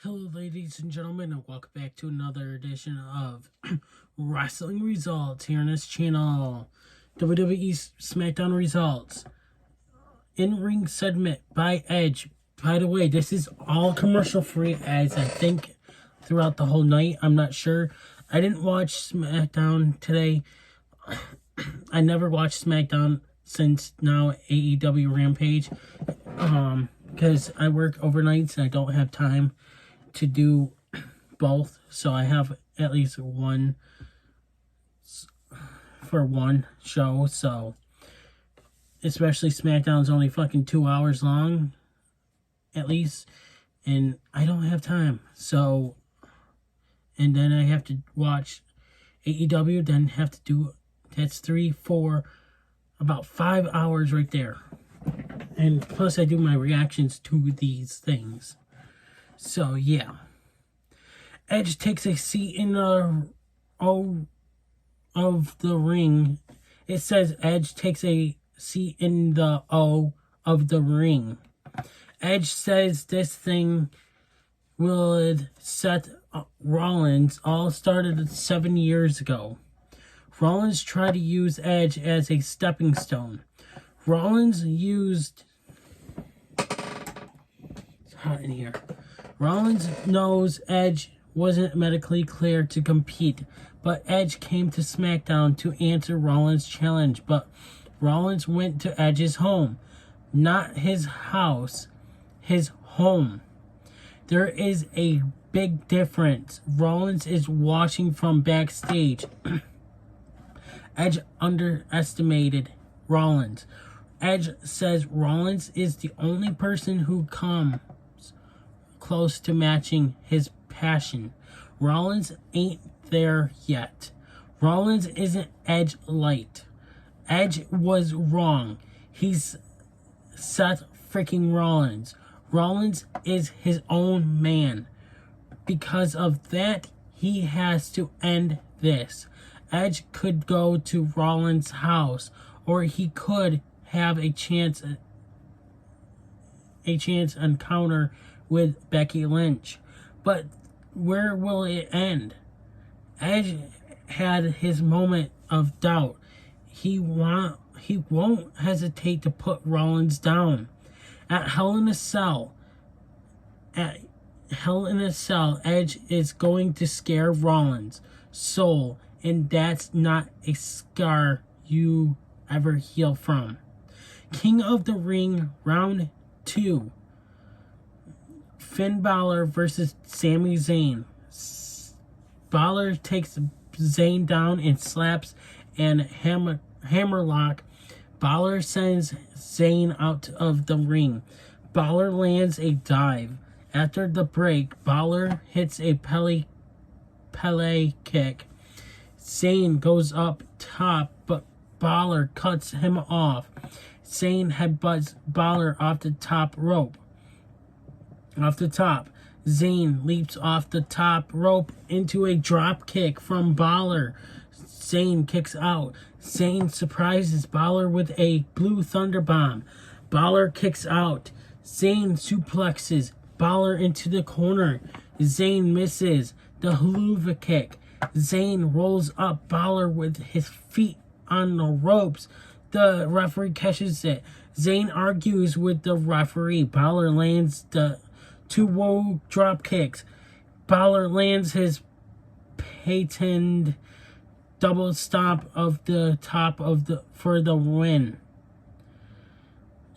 Hello, ladies and gentlemen, and welcome back to another edition of Wrestling Results here on this channel. WWE Smackdown Results. In-ring segment by Edge. By the way, this is all commercial free, as I think throughout the whole night. I'm not sure. I didn't watch Smackdown today. I never watched Smackdown since now AEW Rampage. Because I work overnights and I don't have time to do both, so I have at least one for one show. So especially SmackDown's only fucking 2 hours long at least, and I don't have time. So, and then I have to watch AEW, then have to do, that's 3, 4, about 5 hours right there. And plus I do my reactions to these things. So, yeah. Edge takes a seat in the O of the ring. It says Edge takes a seat in the O of the ring. Edge says this thing with Seth Rollins all started 7 years ago. Rollins tried to use Edge as a stepping stone. Rollins used... It's hot in here. Rollins knows Edge wasn't medically cleared to compete, but Edge came to SmackDown to answer Rollins' challenge, but Rollins went to Edge's home. Not his house, his home. There is a big difference. Rollins is watching from backstage. Edge underestimated Rollins. Edge says Rollins is the only person who comes close to matching his passion. Rollins ain't there yet. Rollins isn't Edge light. Edge was wrong. He's Seth freaking Rollins. Rollins is his own man. Because of that, he has to end this. Edge could go to Rollins' house, or he could have a chance encounter with Becky Lynch. But where will it end? Edge had his moment of doubt. He won't hesitate to put Rollins down. At Hell in a Cell, Edge is going to scare Rollins' soul, and that's not a scar you ever heal from. King of the Ring, round 2. Finn Balor versus Sami Zayn. Balor takes Zayn down and slaps and hammerlock. Balor sends Zayn out of the ring. Balor lands a dive. After the break, Balor hits a Pele kick. Zayn goes up top, but Balor cuts him off. Zayn headbutts Balor off the top rope. Zayn leaps off the top rope into a drop kick from Balor. Zayn kicks out. Zayn surprises Balor with a blue thunder bomb. Balor kicks out. Zayn suplexes Balor into the corner. Zayn misses the haluva kick. Zayn rolls up Balor with his feet on the ropes. The referee catches it. Zayn argues with the referee. Balor lands the 2 woe drop kicks. Balor lands his patented double stomp of the top of the for the win.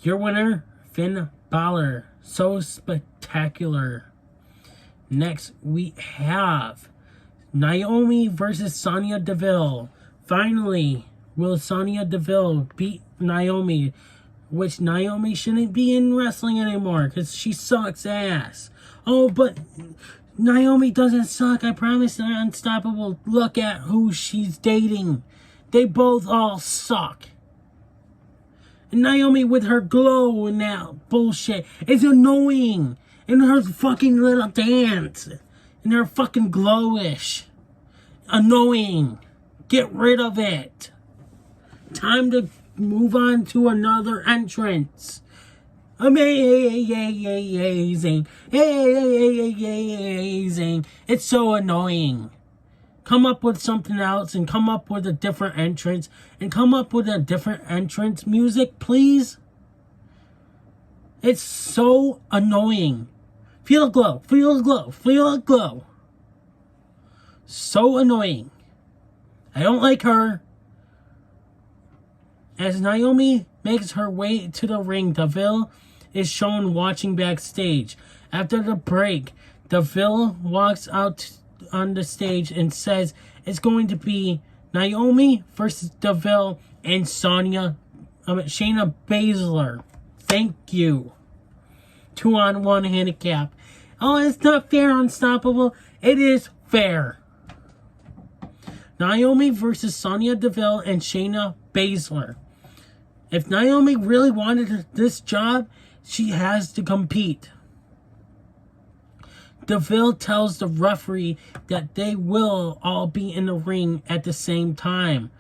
Your winner, Finn Balor. So spectacular. Next we have Naomi versus Sonia Deville. Finally, will Sonia Deville beat Naomi? Which Naomi shouldn't be in wrestling anymore because she sucks ass. Oh, but Naomi doesn't suck. I promise. They're unstoppable. Look at who she's dating. They both all suck. And Naomi with her glow and that bullshit is annoying. And her fucking little dance. And her fucking glowish. Annoying. Get rid of it. Time to move on to another entrance. Amazing. Amazing. It's so annoying. Come up with something else and come up with a different entrance and come up with a different entrance music, please. It's so annoying. Feel the glow. Feel the glow. Feel the glow. So annoying. I don't like her. As Naomi makes her way to the ring, Deville is shown watching backstage. After the break, Deville walks out on the stage and says it's going to be Naomi versus Deville and Shayna Basler. Thank you. 2-on-1 handicap. Oh, it's not fair, Unstoppable. It is fair. Naomi versus Sonia Deville and Shayna Basler. If Naomi really wanted this job, she has to compete. Deville tells the referee that they will all be in the ring at the same time.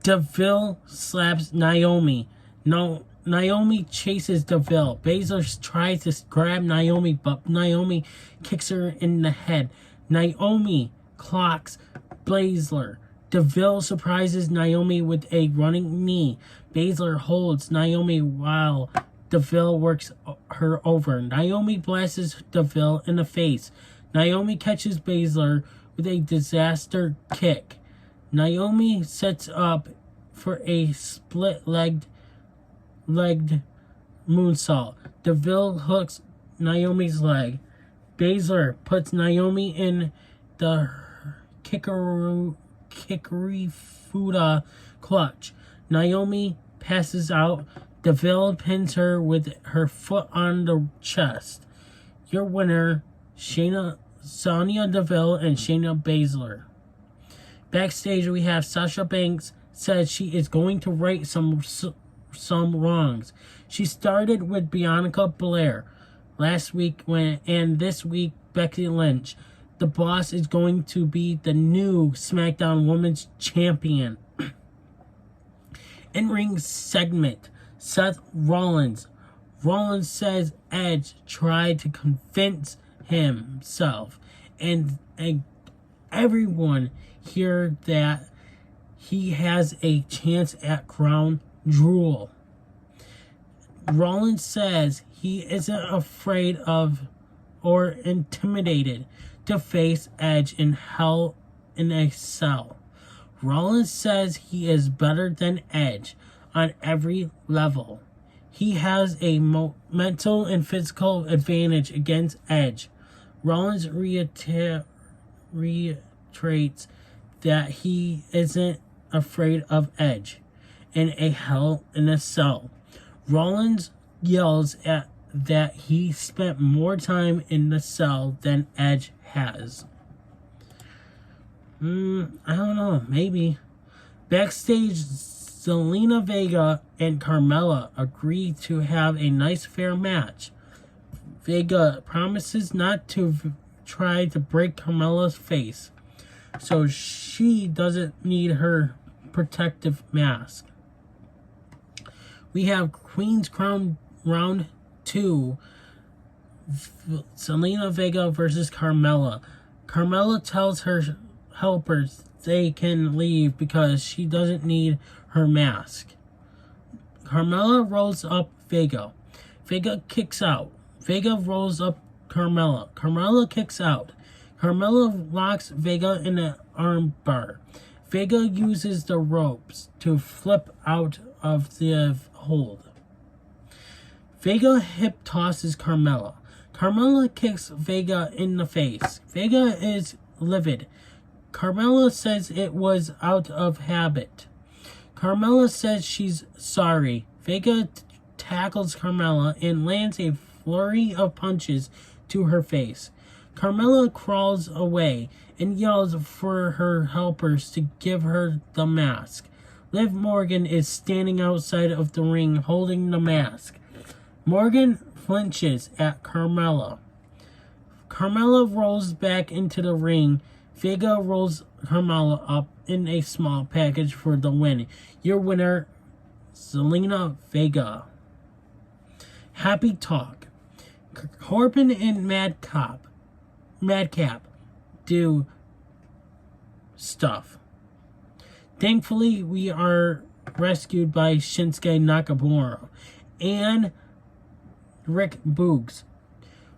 Deville slaps Naomi. Naomi chases Deville. Basler tries to grab Naomi, but Naomi kicks her in the head. Naomi clocks Basler. Deville surprises Naomi with a running knee. Basler holds Naomi while Deville works her over. Naomi blasts Deville in the face. Naomi catches Basler with a disaster kick. Naomi sets up for a split-legged moonsault. Deville hooks Naomi's leg. Basler puts Naomi in the Kikari Fuda clutch. Naomi passes out. Deville pins her with her foot on the chest. Your winner, Sonia Deville and Shayna Basler. Backstage, we have Sasha Banks says she is going to right some wrongs. She started with Bianca Belair last week and this week Becky Lynch. The boss is going to be the new Smackdown Women's Champion. In-ring segment. Seth Rollins. Rollins says Edge tried to convince himself and everyone here that he has a chance at Crown Jewel. Rollins says he isn't afraid of or intimidated to face Edge in Hell in a Cell. Rollins says he is better than Edge on every level. He has a mental and physical advantage against Edge. Rollins reiterates that he isn't afraid of Edge in a Hell in a Cell. Rollins yells at that he spent more time in the cell than Edge has. I don't know, maybe. Backstage, Zelina Vega and Carmella agree to have a nice fair match. Vega promises not to try to break Carmella's face, so she doesn't need her protective mask. We have Queen's Crown Round 2. Zelina Vega versus Carmella. Carmella tells her helpers they can leave because she doesn't need her mask. Carmella rolls up Vega. Vega kicks out. Vega rolls up Carmella. Carmella kicks out. Carmella locks Vega in an armbar. Vega uses the ropes to flip out of the hold. Vega hip tosses Carmella. Carmella kicks Vega in the face. Vega is livid. Carmella says it was out of habit. Carmella says she's sorry. Vega tackles Carmella and lands a flurry of punches to her face. Carmella crawls away and yells for her helpers to give her the mask. Liv Morgan is standing outside of the ring holding the mask. Morgan flinches at Carmella. Carmella rolls back into the ring. Vega rolls Carmella up in a small package for the win. Your winner, Zelina Vega. Happy talk. Corbin and Madcap do stuff. Thankfully, we are rescued by Shinsuke Nakamura and Rick Boogs,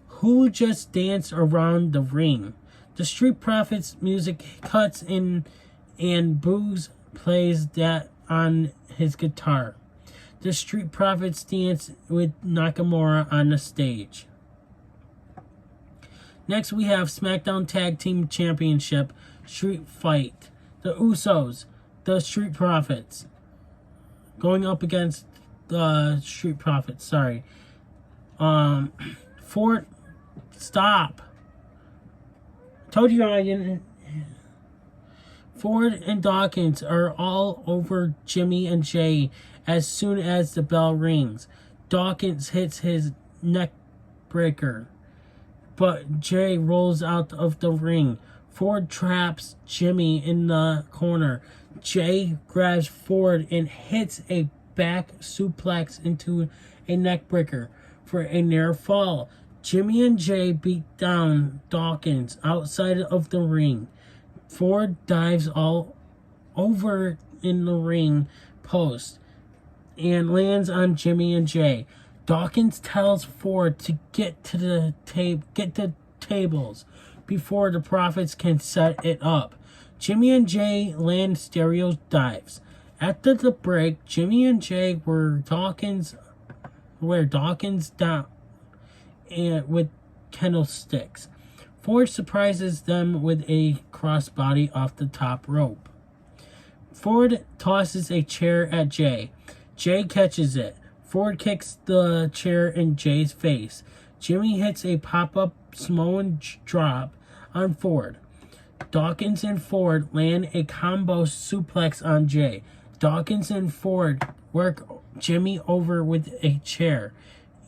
who just danced around the ring. The Street Profits music cuts in and Boogs plays that on his guitar. The Street Profits dance with Nakamura on the stage. Next, we have Smackdown Tag Team Championship Street Fight. The Usos, the Street Profits, going up against the Street Profits. Sorry. Ford, stop. Told you I didn't. Ford and Dawkins are all over Jimmy and Jay as soon as the bell rings. Dawkins hits his neck breaker, but Jay rolls out of the ring. Ford traps Jimmy in the corner. Jay grabs Ford and hits a back suplex into a neck breaker for a near fall. Jimmy and Jay beat down Dawkins outside of the ring. Ford dives all over in the ring post and lands on Jimmy and Jay. Dawkins tells Ford to get to the tables before the Profits can set it up. Jimmy and Jay land stereo dives. After the break, Jimmy and Jay were Dawkins down and with kendo sticks. Ford surprises them with a crossbody off the top rope. Ford tosses a chair at Jay. Jay catches it. Ford kicks the chair in Jay's face. Jimmy hits a pop-up Samoan drop on Ford. Dawkins and Ford land a combo suplex on Jay. Dawkins and Ford work Jimmy over with a chair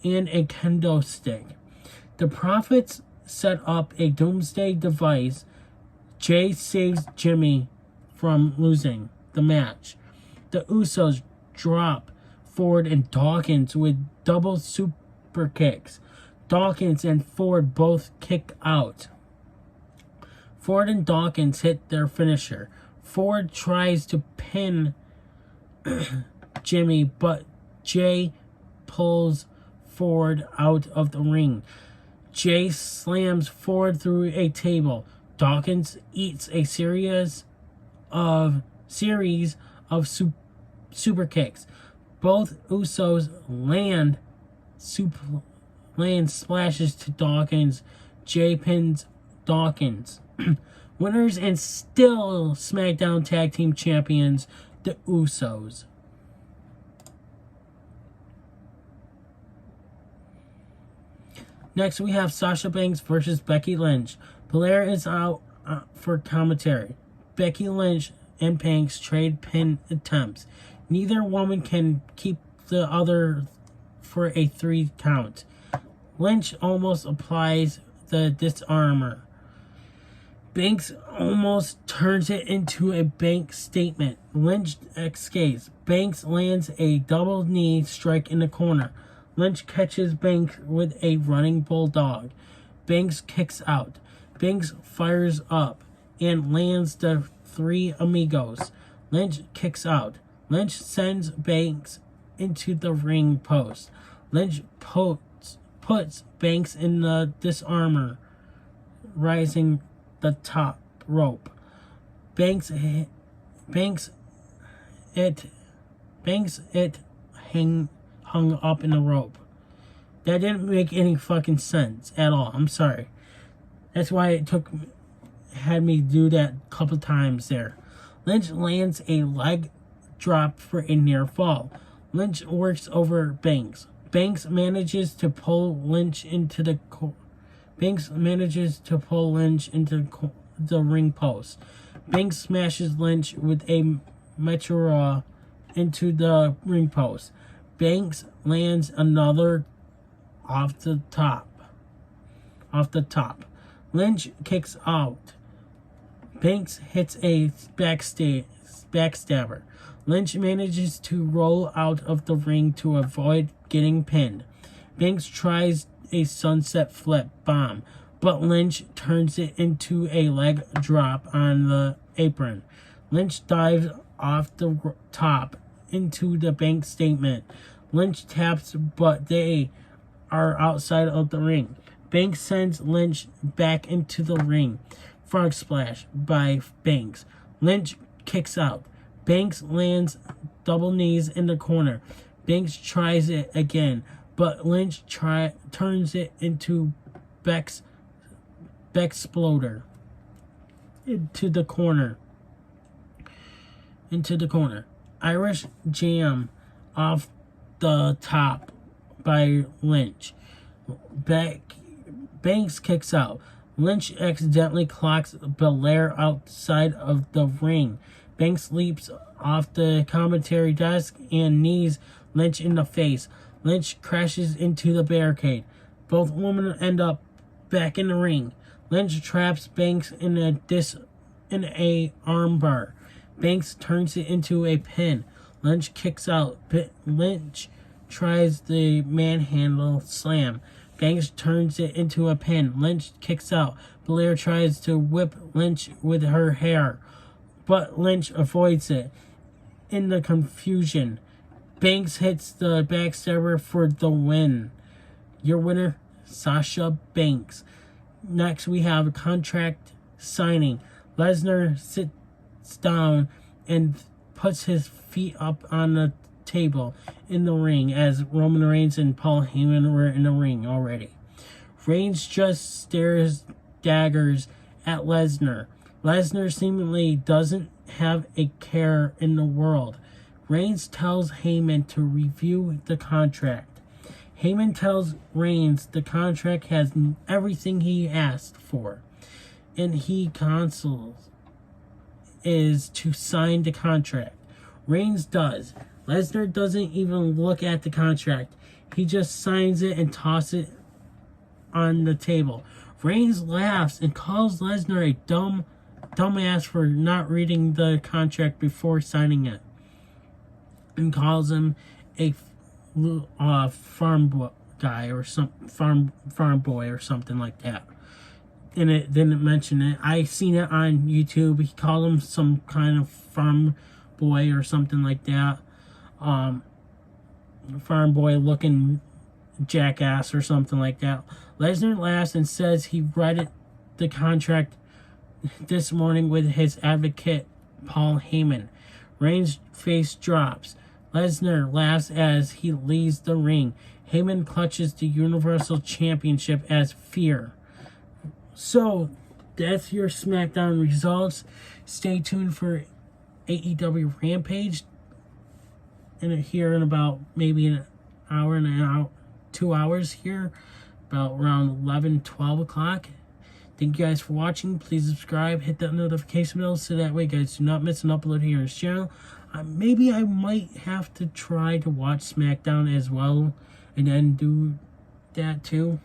and a kendo stick. The Profits set up a doomsday device. Jay saves Jimmy from losing the match. The Usos drop Ford and Dawkins with double super kicks. Dawkins and Ford both kick out. Ford and Dawkins hit their finisher. Ford tries to pin Jimmy, but Jay pulls Ford out of the ring. Jay slams Ford through a table. Dawkins eats a series of super kicks. Both Usos land splashes to Dawkins. Jay pins Dawkins. Winners and still SmackDown Tag Team Champions, the Usos. Next, we have Sasha Banks versus Becky Lynch. Blair is out for commentary. Becky Lynch and Banks trade pin attempts. Neither woman can keep the other for a 3 count. Lynch almost applies the disarmer. Banks almost turns it into a bank statement. Lynch escapes. Banks lands a double knee strike in the corner. Lynch catches Banks with a running bulldog. Banks kicks out. Banks fires up and lands the 3 amigos. Lynch kicks out. Lynch sends Banks into the ring post. Lynch puts Banks in the disarmer, rising the top rope. Banks hung up in the rope. That didn't make any fucking sense at all. I'm sorry. That's why it had me do that a couple times there. Lynch lands a leg drop for a near fall. Lynch works over Banks. Banks manages to pull Lynch into the ring post. Banks smashes Lynch with a Meteora into the ring post. Banks lands another off the top. Lynch kicks out. Banks hits a backstabber. Lynch manages to roll out of the ring to avoid getting pinned. Banks tries a sunset flip bomb, but Lynch turns it into a leg drop on the apron. Lynch dives off the top into the Banks statement. Lynch taps, but they are outside of the ring. Banks sends Lynch back into the ring. Frog splash by Banks. Lynch kicks out. Banks lands double knees in the corner. Banks tries it again, but Lynch turns it into Beck's exploder into the corner. Irish jam off the top by Lynch. Banks kicks out. Lynch accidentally clocks Belair outside of the ring. Banks leaps off the commentary desk and knees Lynch in the face. Lynch crashes into the barricade. Both women end up back in the ring. Lynch traps Banks in a armbar. Banks turns it into a pin. Lynch kicks out. Lynch tries the manhandle slam. Banks turns it into a pin. Lynch kicks out. Belair tries to whip Lynch with her hair, but Lynch avoids it. In the confusion, Banks hits the backstabber for the win. Your winner, Sasha Banks. Next, we have a contract signing. Lesnar sits down and puts his feet up on the table in the ring as Roman Reigns and Paul Heyman were in the ring already. Reigns just stares daggers at Lesnar. Lesnar seemingly doesn't have a care in the world. Reigns tells Heyman to review the contract. Heyman tells Reigns the contract has everything he asked for, and he counsels is to sign the contract. Reigns does. Lesnar doesn't even look at the contract. He just signs it and tosses it on the table. Reigns laughs and calls Lesnar a dumbass for not reading the contract before signing it, and calls him a farm guy or some farm boy or something like that. And it didn't mention it. I seen it on YouTube. He called him some kind of farm boy or something like that. Farm boy looking jackass or something like that. Lesnar laughs and says he read the contract this morning with his advocate Paul Heyman. Reigns' face drops. Lesnar laughs as he leaves the ring. Heyman clutches the Universal Championship as fear. So, that's your SmackDown results. Stay tuned for AEW Rampage here in about maybe an hour and an hour, 2 hours here, about around 11, 12 o'clock. Thank you guys for watching. Please subscribe, hit that notification bell so that way guys do not miss an upload here on this channel. Maybe I might have to try to watch SmackDown as well and then do that too.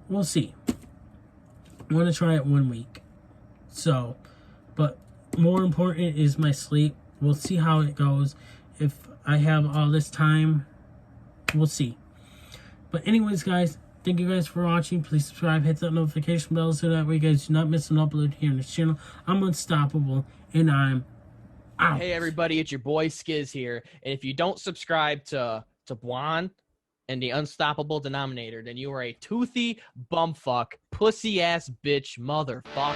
We'll see. I want to try it 1 week. So, but more important is my sleep. We'll see how it goes. If I have all this time, we'll see. But anyways, guys, thank you guys for watching. Please subscribe, hit that notification bell so that way you guys do not miss an upload here on this channel. I'm unstoppable, and I'm out. Hey, everybody, it's your boy Skiz here. And if you don't subscribe to Blonde and the Unstoppable Denominator, then you are a toothy bumfuck, pussy-ass bitch motherfucker.